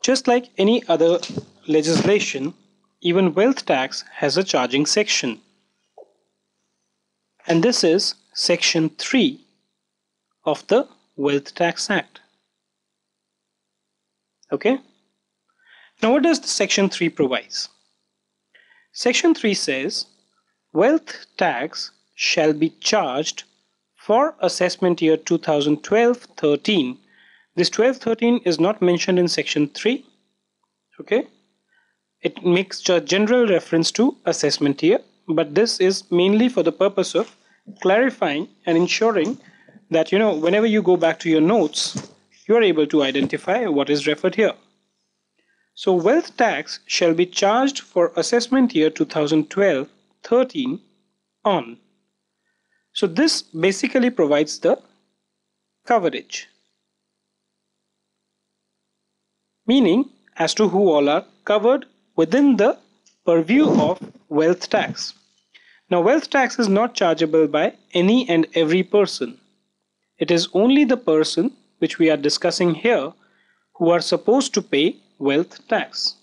Just like any other legislation, even wealth tax has a charging section. And this is Section 3 of the Wealth Tax Act. Okay? Now what does the Section 3 provides? Section 3 says, wealth tax shall be charged for assessment year 2012-13. This 12-13 is not mentioned in Section 3. Okay? It makes a general reference to assessment year, but this is mainly for the purpose of clarifying and ensuring that whenever you go back to your notes, you are able to identify what is referred here. So wealth tax shall be charged for assessment year 2012-13 on. So this basically provides the coverage, meaning as to who all are covered within the purview of wealth tax. Now wealth tax is not chargeable by any and every person. It is only the person which we are discussing here who are supposed to pay wealth tax.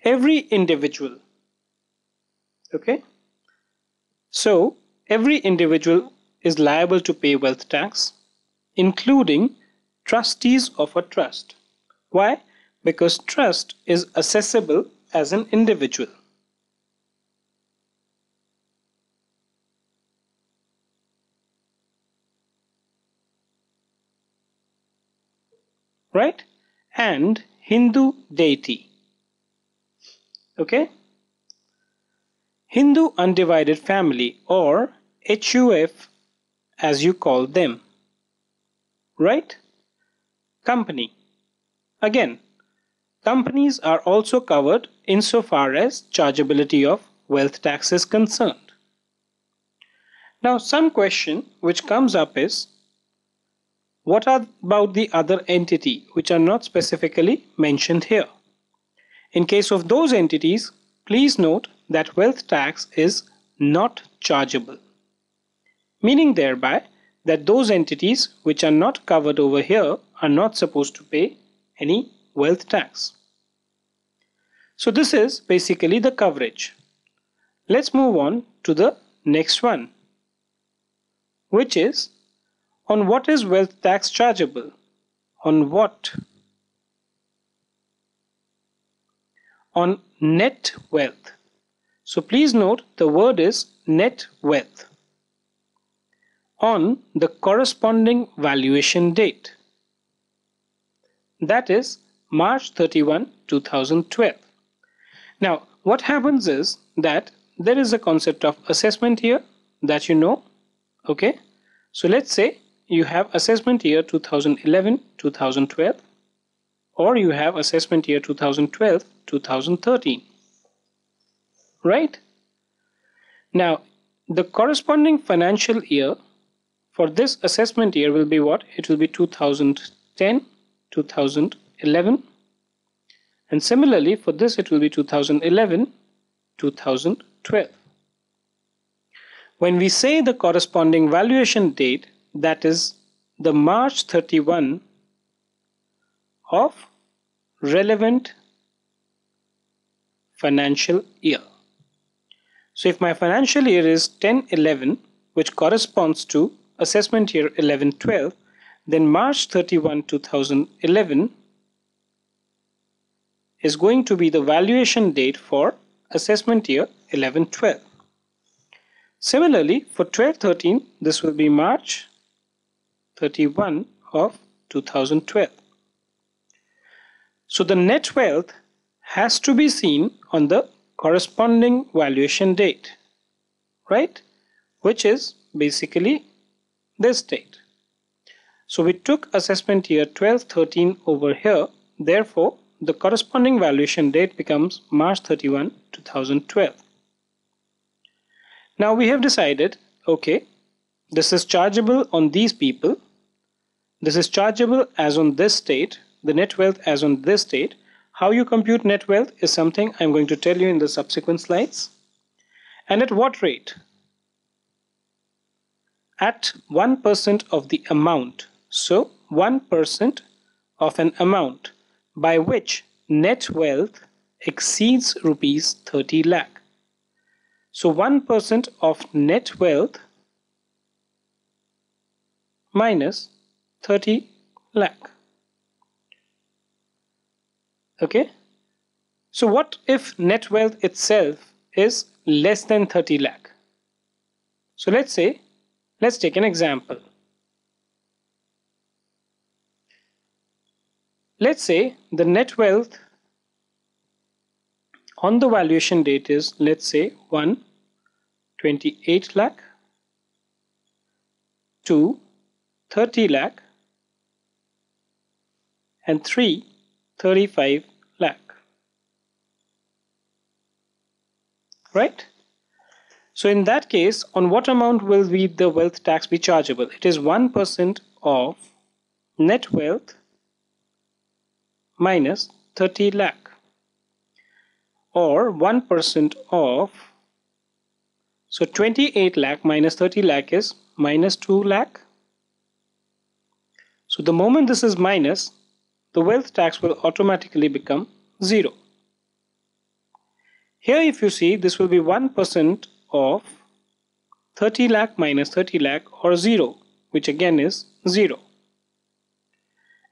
Every individual. Okay? So every individual is liable to pay wealth tax, including trustees of a trust. Why? Because trust is assessable as an individual. Right? And Hindu deity. Okay? Hindu undivided family, or HUF as you call them. Right? Company. Again, companies are also covered insofar as chargeability of wealth tax is concerned. Now some question which comes up is, what about the other entity which are not specifically mentioned here? In case of those entities, please note that wealth tax is not chargeable, meaning thereby that those entities which are not covered over here are not supposed to pay any wealth tax. So this is basically the coverage. Let's move on to the next one, which is, on what is wealth tax chargeable? On what? On net wealth. So please note the word is net wealth. On the corresponding valuation date. That is March 31, 2012. Now what happens is that there is a concept of assessment here that you know. Okay. So let's say you have assessment year 2011-2012, or you have assessment year 2012-2013. Right? Now the corresponding financial year for this assessment year will be what? It will be 2010-2011, and similarly for this it will be 2011-2012. When we say the corresponding valuation date, that is the March 31 of relevant financial year. So if my financial year is 10-11, which corresponds to assessment year 11-12, then March 31, 2011 is going to be the valuation date for assessment year 11-12. Similarly, for 12-13, this will be March 31 of 2012. So the net wealth has to be seen on the corresponding valuation date, right? Which is basically this date. So we took assessment year 12-13 over here. Therefore, the corresponding valuation date becomes March 31, 2012. Now we have decided, okay, this is chargeable on these people. This is chargeable as on this date, the net wealth as on this date. How you compute net wealth is something I'm going to tell you in the subsequent slides. And at what rate? At 1% of the amount. So 1% of an amount. by which net wealth exceeds rupees 30 lakh. So 1% of net wealth minus 30 lakh. Okay. So what if net wealth itself is less than 30 lakh? So let's take an example. Let's say the net wealth on the valuation date is, let's say, 1, 28 lakh, 2, 30 lakh, and 3, 35 lakh. Right? So in that case, on what amount will the wealth tax be chargeable? It is 1% of net wealth minus 30 lakh, or 1% of, so 28 lakh minus 30 lakh is minus 2 lakh. So the moment this is minus, the wealth tax will automatically become 0. Here if you see, this will be 1% of 30 lakh minus 30 lakh, or 0, which again is 0.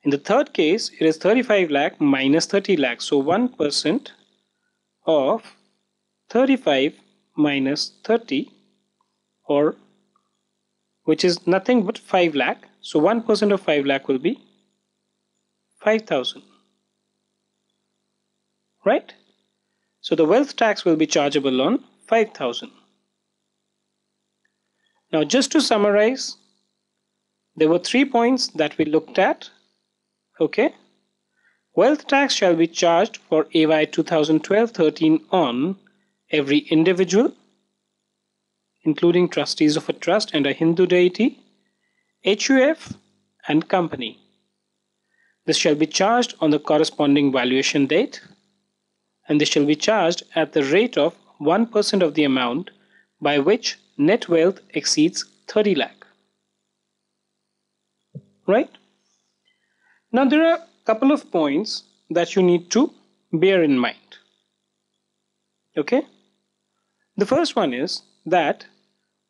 In the third case, it is 35 lakh minus 30 lakh. So 1% of 35 minus 30, or which is nothing but 5 lakh. So 1% of 5 lakh will be 5,000. Right? So the wealth tax will be chargeable on 5,000. Now just to summarize, there were 3 points that we looked at. Okay. Wealth tax shall be charged for AY 2012-13 on every individual, including trustees of a trust and a Hindu deity, HUF, and company. This shall be charged on the corresponding valuation date, and this shall be charged at the rate of 1% of the amount by which net wealth exceeds 30 lakh. Right? Now there are a couple of points that you need to bear in mind. Okay? The first one is that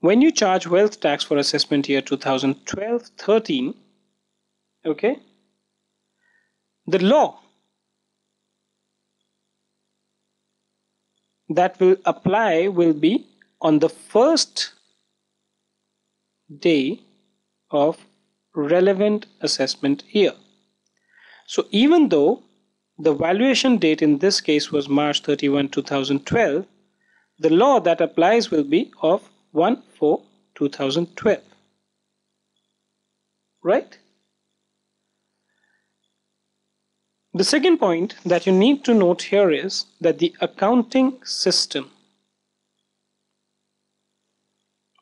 when you charge wealth tax for assessment year 2012-13, okay, the law that will apply will be on the first day of relevant assessment year. So even though the valuation date in this case was March 31, 2012, the law that applies will be of 1/4/2012. Right? The second point that you need to note here is that the accounting system,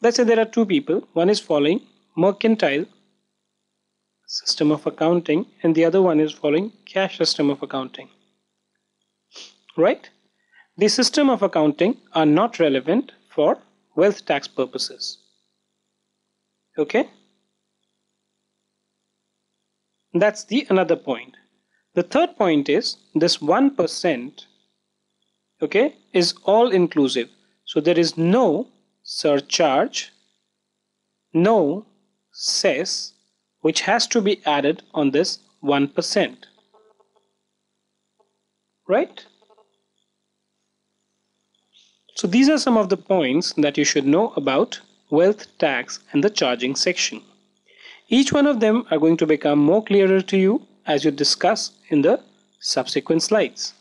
let's say there are two people, one is following mercantile system of accounting and the other one is following cash system of accounting. Right? The system of accounting are not relevant for wealth tax purposes. Okay? That's the another point. The third point is this 1%, okay, is all inclusive. So there is no surcharge, no cess, which has to be added on this 1%. Right? So these are some of the points that you should know about wealth tax and the charging section. Each one of them are going to become more clearer to you as you discuss in the subsequent slides.